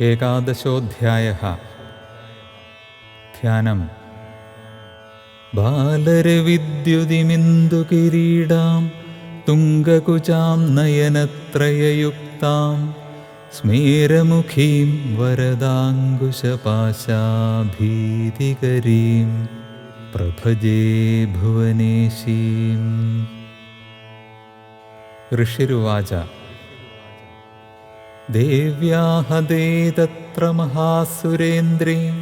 ഏകാദശോऽധ്യായः ധ്യാനം. ബാലരവിദ്യുതിമിന്ദുകിരീടാം തുംഗകുചാം നയനത്രയയുക്താം സ്മേരമുഖീം വരദാങ്കുശപാശാഭീതികരീം പ്രഭജേ ഭുവനേശീം. ഋഷിരുവാച ദേവ്യാഹദേ തത്ര മഹാസുരേന്ദ്രേ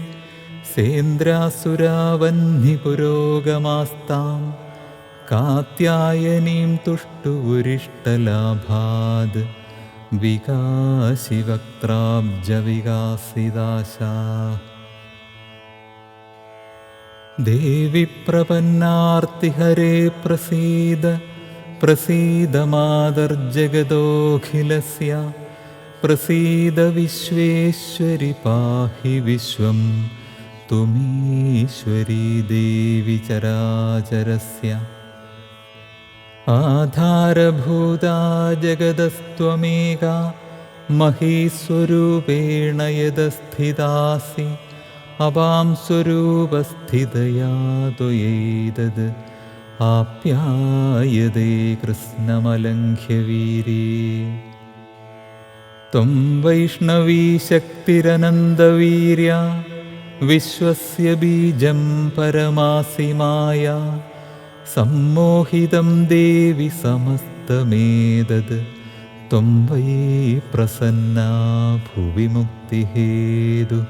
സേന്ദ്രാസുരാവഹ്നിപുരോഗമാസ്താം കാത്യായനീം തുഷ്ടുവുരിഷ്ടലാഭാദ് വികാശിവക്ത്രാബ്ജവികാസിതാശാഃ. ദേവി പ്രപന്നാർത്തിഹരേ പ്രസീദ പ്രസീദ മാതർജഗദോഖിലസ്യ പ്രസീദ വിശ്വേശ്വരി പാഹി വിശ്വം ത്വമീശ്വരീ ദേവി ചരാചരസ്യ. ആധാരഭൂതാ ജഗദസ്ത്വമേകാ മഹീസ്വരൂപേണ യദസ്ഥിതാസി അപാം സ്വരൂപസ്ഥിതയാ ത്വയൈതദ് ആപ്യായതേ കൃഷ്ണമലംഘ്യവീരേ. ത്വം വൈഷ്ണവീ ശക്തിരനന്തവീര്യാ വിശ്വസ്യ ബീജം പരമാസി മായാ സമ്മോഹിതം ദേവി സമസ്തമേതത് ത്വം വൈ പ്രസന്നാ ഭുവി മുക്തിഹേതു.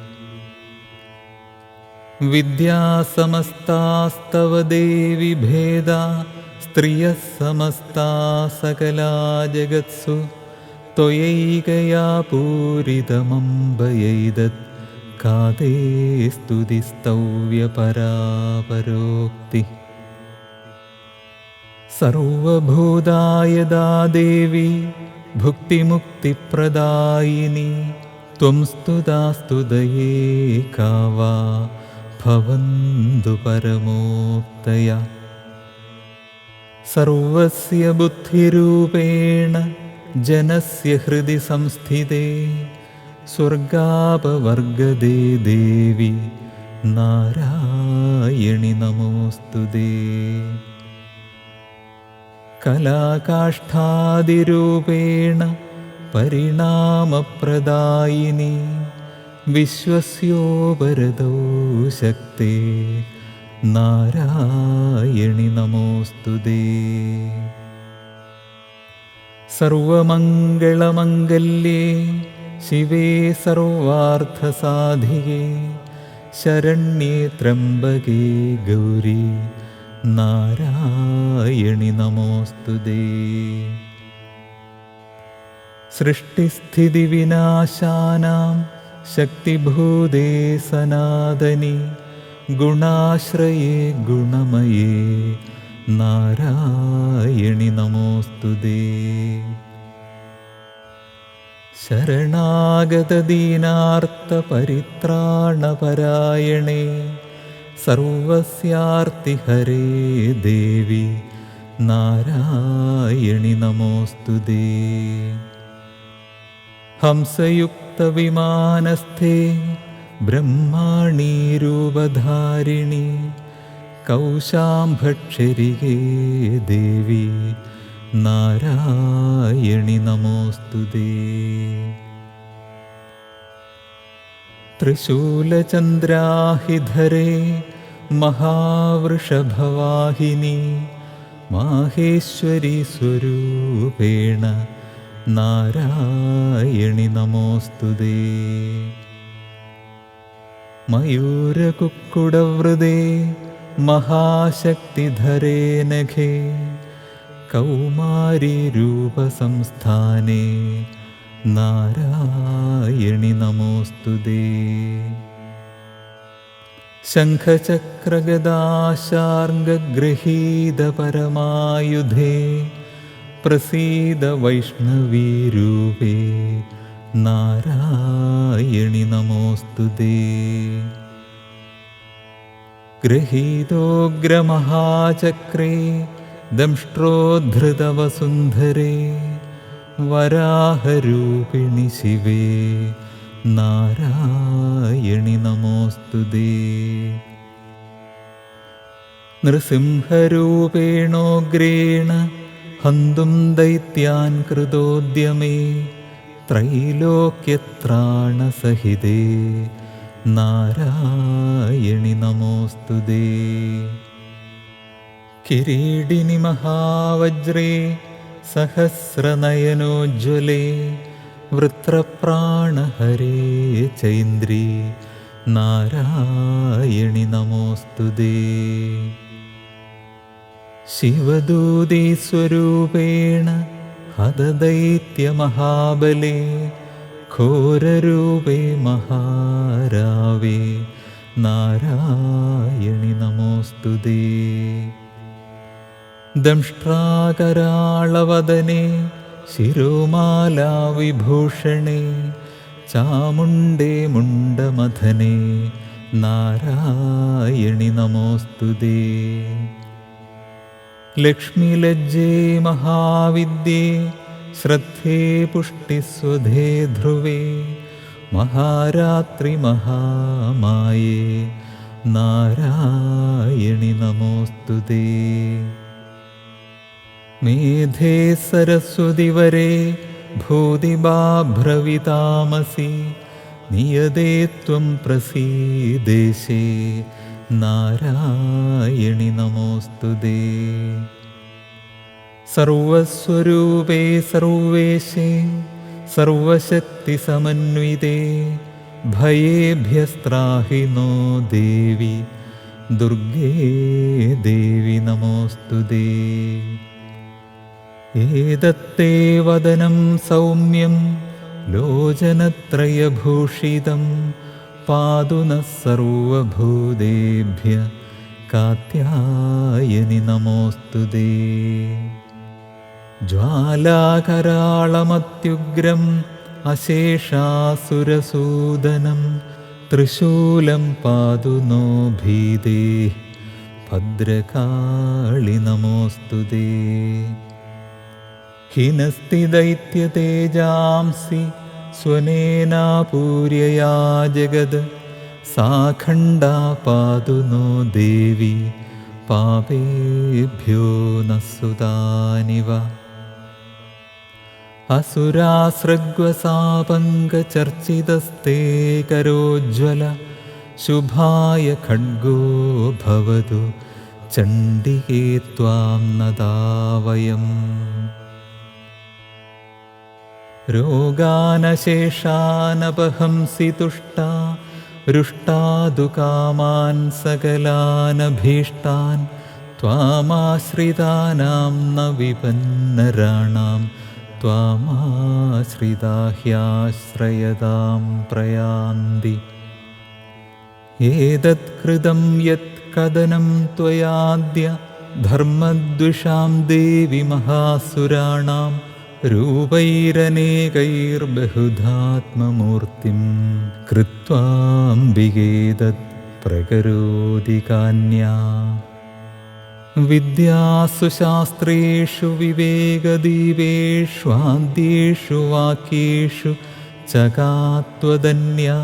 വിദ്യാസമസ്താസ്തവ ദേവി ഭേദാ സ്ത്രിയഃ സമസ്താ സകലാ ജഗത്സു ത്വയൈകയാ പൂരിതമംബയൈതത് കാതേ സ്തുതിസ്തവ്യപരാപരോക്തി. സർവഭൂതായദാ ദേവി ഭുക്തിമുക്തിപ്രദായിനി ത്വം സ്തുതാ സ്തുതയേ കാവാ ഭവന്തു പരമോക്തയ. സർവസ്യ ബുദ്ധിരൂപേണ ജനസ്യ ഹൃദി സംസ്ഥിതേ സ്വർഗാപവർഗദേ ദേവി നാരായണി നമോസ്തുതേ. കലാകാഷ്ഠാദിരൂപേണ പരിണാമപ്രദായിനി വിശ്വസ്യോപരതോ ശക്തേ നാരായണി നമോസ്തുതേ. സർവമംഗളമംഗല്യേ ശിവേ സർവാർത്ഥസാധികേ ശരണ്യേ ത്രംബകേ ഗൗരി നാരായണി നമോസ്തുതേ. സൃഷ്ടിസ്ഥിതിവിനാശാനാം ശക്തിഭൂതേ സനാതനി ഗുണാശ്രയേ ഗുണമയേ നാരായണി നമോസ്തുതേ. ശരണാഗതദീനാർത്തപരിത്രാണപരായണേ സർവസ്യാർത്തിഹരേ ദേവി നാരായണി നമോസ്തുതേ. ഹംസയുക്തവിമാനസ്ഥേ ബ്രഹ്മാണീ രൂപധാരിണി കൗശാംഭക്ഷരികേ ദേവി നാരായണി നമോസ്തുതേ. ത്രിശൂലചന്ദ്രാഹിധരേ മഹാവൃഷഭവാഹിനി മാഹേശ്വരി സ്വരൂപേണ നാരായണി നമോസ്തുതേ. മയൂരകുക്കുടവൃതേ മഹാശക്തിധരേ നഖേ കൗമാരി രൂപസംസ്ഥാനേ നാരായണി നമോസ്തുതേ. ശംഖചക്രഗദാശാർംഗഗൃഹീതപരമായുധേ പ്രസീദ വൈഷ്ണവീരൂപേ നാരായണി നമോസ്തുതേ. ഗൃഹീതോഗ്രമഹാചക്രേ ദംഷ്ട്രോദ്ധൃതവസുന്ധരേ വരാഹരൂപിണി ശിവേ നാരായണി നമോസ്തുതേ. നൃസിംഹരൂപേണോഗ്രേണ ഹന്തും ദൈത്യാൻ കൃതോദ്യമേ ത്രൈലോക്യത്രാണസഹിതേ നാരായണി നമോസ്തുതേ. കിരീടിനി മഹാവജ്രേ സഹസ്രനയനോജ്വലേ വൃത്രപ്രാണഹരേ ചൈന്ദ്രീ നാരായണി നമോസ്തുതേ. ശിവദൂതീ സ്വരൂപേണ ഹതദൈത്യമഹാബലേ ഘോരരൂപേ മഹാരാവേ നാരായണി നമോസ്തുതേ. ദംഷ്ട്രാകരാളവദനേ ശിരോമാലാവിഭൂഷണേ ചാമുണ്ഡേ മുണ്ഡമഥനേ നാരായണി നമോസ്തുതേ. ലക്ഷ്മിലജ്ജേ മഹാവിദ്യേ ശ്രദ്ധേ പുഷ്ടിസ്വധേ ധ്രുവേ മഹാരാത്രി മഹാമായേ നാരായണി നമോസ്തുതേ. മേധേ സരസ്വതിവരേ ഭൂതിബാഭ്രവിതാമസി നിയതേ ത്വം പ്രസീദേശേ നാരായണി നമോസ്തുതേ. സർവസ്വരൂപേ സർവേശേ സർവശക്തിസമന്വിതേ ഭയേഭ്യസ്ത്രാഹി നോ ദേവി ദുർഗേ ദേവി നമോസ്തുതേ. ഏതത്തേ വദനം സൗമ്യം ലോചനത്രയഭൂഷിതം പാതു നഃ സർവഭൂതേഭ്യഃ കാത്യായനി നമോസ്തുതേ. ജ്വാലാകരാളമത്യുഗ്രം അശേഷാസുരസൂദനം ത്രിശൂലം പാതു നോ ഭീതേ ഭദ്രകാളി നമോസ്തുതേ. ഹിനസ്തി ദൈത്യതേജാംസി സ്വനേനാപൂര്യയാ ജഗത് സാ ഖണ്ഡാ പാതു നോ ദേവി പാപേഭ്യോ നസുതാനിവ. അസുരാസൃഗ്വസാപങ്കചർച്ചിതസ്തേ കരോജ്വല ശുഭായ ഖഡ്ഗോ ഭവതു ചണ്ഡികേ ത്വാം നദാവയം. രോഗാനശേഷാനപഹംസി തുഷ്ടാ രുഷ്ടാദുകാമാൻ സകലാനഭീഷ്ടാൻ ത്വാമാശ്രിതാനാം ന വിപന്നരാണാം ത്വാമാശ്രിതാഹ്യാശ്രയതാം പ്രയാന്തി. ഏതത്കൃതം യത് കദനം ത്വയാദ്യ ധർമ്മദ്വിഷാം ദേവി മഹാസുരാണാം രൂപൈരനേകൈർബഹുധാത്മമൂർത്തിം കൃത്വാംബികേതത് പ്രകരോതി കാന്യാ. വിദ്യാസു ശാസ്ത്രേഷു വിവേകദീപേഷ്വാദ്യേഷു വാക്യേഷു ചകാത്വദന്യാ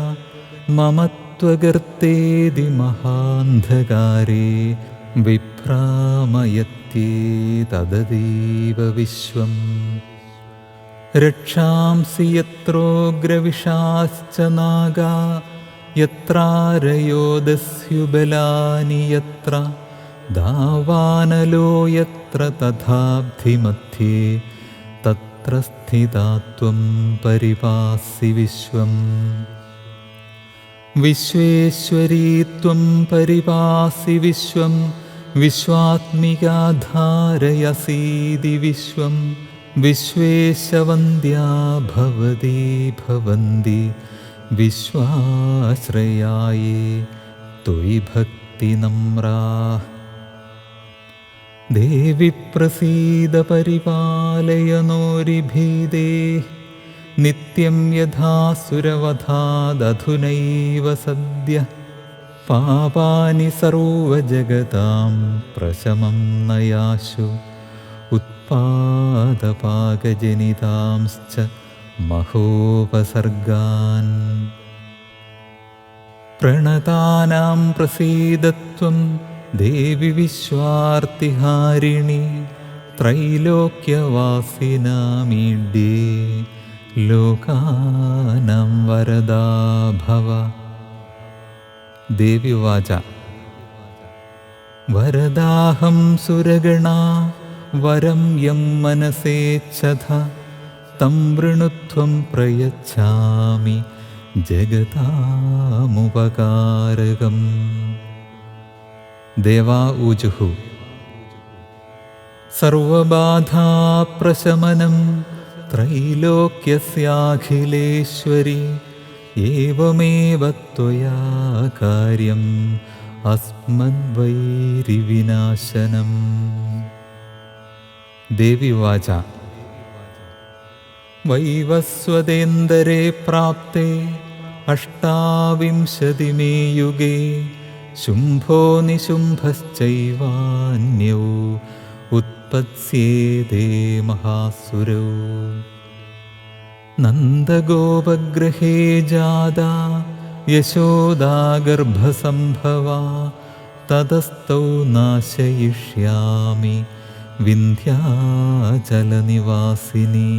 മമ ത്വഗർത്തേതി മഹാന്ധകാരേ വിഭ്രാമയത്യേതദീവ വിശ്വം. രക്ഷാംസി യത്രോഗ്രവിഷാശ്ച നാഗാ യത്രാരയോദസ്യുബലാനി യത്ര ധാവാനലോ യത്ര തഥാബ്ധിമധ്യേ തത്ര സ്ഥിതാ ത്വം പരിപാസി വിശ്വം. വിശ്വേശ്വരീ ത്വം പരിപാസി വിശ്വം വിശ്വാത്മികാ ധാരയസീതി വിശ്വം. വിശ്വേശവന്ദ്യാ ഭവതി ഭവന്തി വിശ്വാശ്രയായേ ത്വയി ഭക്തിനമ്രാഃ. ദേവി പ്രസീദ പരിപാലയ നോരിഭീതേഃ നിത്യം യഥാസുരവധാദധുനൈവ സദ്യഃ. പാപാനി സർവജഗതാം പ്രശമം നയാശു ഉത്പാദപാകജനിതാംശ്ച മഹോപസർഗാൻ. പ്രണതാനാം പ്രസീദത്വം ദേവി വിശ്വാർത്തിഹാരിണി ത്രൈലോക്യവാസിനാമീഡ്യേ ലോകാനാം വരദാ ഭവ. ദേവി ഉവാച വരദാഹം സുരഗണാ വരം യം മനസേച്ഛത തം വൃണുത്വം പ്രയച്ഛാമി ജഗതാമുപകാരകം. ദേവാ ഊജുഹു സർവബാധാപ്രശമനം ത്രൈലോക്യസ്യാഖിലേശ്വരി ഏവമേവ ത്വയാ കാര്യം അസ്മദ്വൈരിവിനാശനം. ദേവി ഉവാച വൈവസ്വതേന്ദരേ പ്രാപ്തേ അഷ്ടാവിംശതിമേ യുഗേ ശുംഭോ നിശുംഭശ്ചൈവാന്യൗ ഉത്പത്സ്യേതേ മഹാസുരൗ. നന്ദഗോപഗൃഹേ ജാതാ യശോദാ ഗർഭസംഭവാ തതസ്തൗ നാശയിഷ്യാമി വിന്ധ്യാചലനിവാസിനി.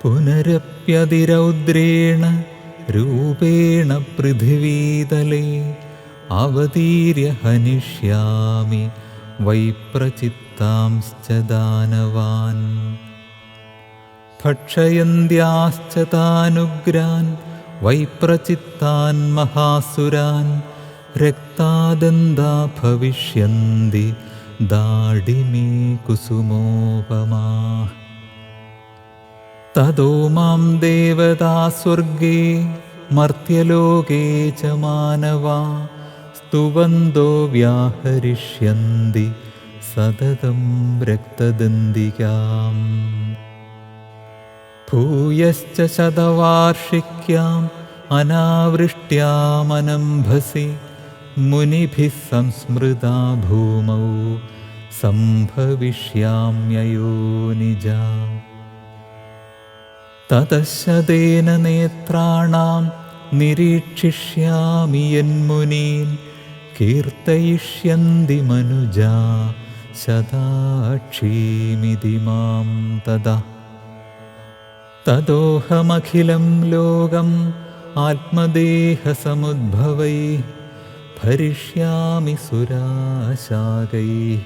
പുനരപ്യതിരൗദ്രേണ രൂപേണ പൃഥിവീതലേ അവതീര്യ ഹനിഷ്യാമി വൈപ്രചിത്താംശ്ച ദാനവാൻ. ഭക്ഷയന്ത്യാശ്ച താനുഗ്രാൻ വൈപ്രചിത്താൻ മഹാസുരാൻ രക്താദന്താ ഭവിഷ്യന്തി ദാഢിമേ കുസുമോപമാ. തതോ മാം ദേവതാ സ്വർഗേ മർത്യലോകേ ച മാനവാ സ്തുവന്തോ വ്യാഹരിഷ്യന്തി സതതം രക്തദന്തികാം. ഭൂയശ്ച ശതവാർഷിക്യാം അനാവൃഷ്ട്യാമനംഭസി മുനിഭിः സംസ്മൃതാ ഭൂമൗ സംഭവിഷ്യാമ്യയോനിജാ. തതശതേന നേത്രാണാം നിരീക്ഷിഷ്യാമി യന്മുനീൻ കീർത്തയിഷ്യന്തി മനുജാ ശതാക്ഷീമിതി മാം തദാ. തദോഹമഖിലം ലോകം ആത്മദേഹസമുദ്ഭവൈഃ ഭരിഷ്യാമി സുരാശാകൈഃ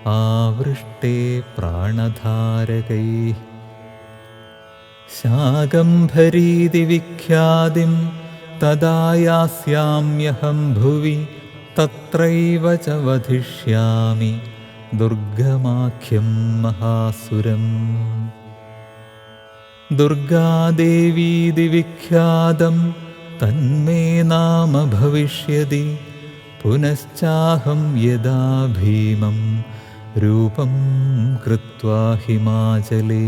ആവൃഷ്ടേ പ്രാണധാരകൈഃ. ശാകംഭരീതി വിഖ്യാതിം തദാ യാസ്യാമ്യഹം ഭുവി തത്രൈവ ച വധിഷ്യാമി ദുർഗമാഖ്യം മഹാസുരം. ദുർഗാദേവീതി വിഖ്യാതം തന്മേ നാമ ഭവിഷ്യതി പുനശ്ചാഹം യദാ ഭീമം രൂപം കൃത്വാ ഹിമാചലേ.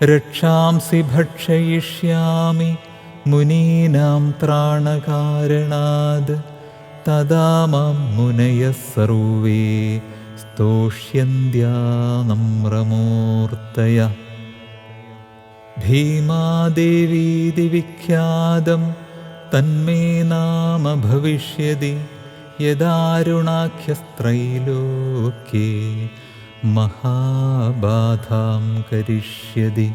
രക്ഷാംസി ഭക്ഷയിഷ്യാമി മുനീനാം ത്രാണകാരണാത് തദാ മാം മുനയഃ സർവേ സ്തോഷ്യന്ത്യാ നമ്രമൂർത്തയഃ. ഭീമാദേവീതി വിഖ്യാതം തന്മേ നാമ ഭവിഷ്യതി യദാരുണാഖ്യസ്ത്രൈലോക്യേ മഹാബാധാം കരിഷ്യതി.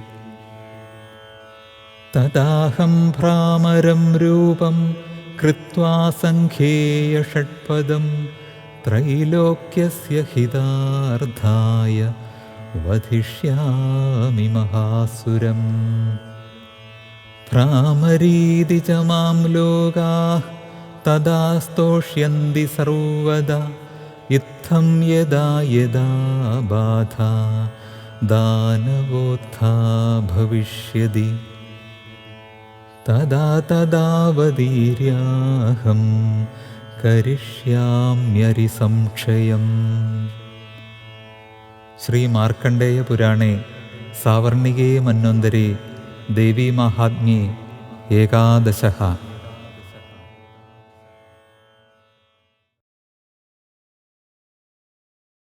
തദാഹം ഭ്രാമരം രൂപം കൃത്വാ സംഖ്യേയ ഷഡ്പദം ത്രൈലോക്യസ്യ ഹിതാർത്ഥായ വധിഷ്യാമി മഹാസുരം. ഭ്രാമരീതി ച മാം ലോകാഃ തദാ സ്തോഷ്യന്തി സർവദാ ഇത്തം യദാ യദാ ബാധാ ദാനവോത്ഥാ ഭവിഷ്യതി തദാ തദാവതീര്യാഹം കരിഷ്യാമ്യരിസംക്ഷയം. ശ്രീ മാർക്കണ്ഡേയ പുരാണേ സാവർണികേ മന്വന്തരേ ദേവീമാഹാത്മ്യേ ഏകാദശഃ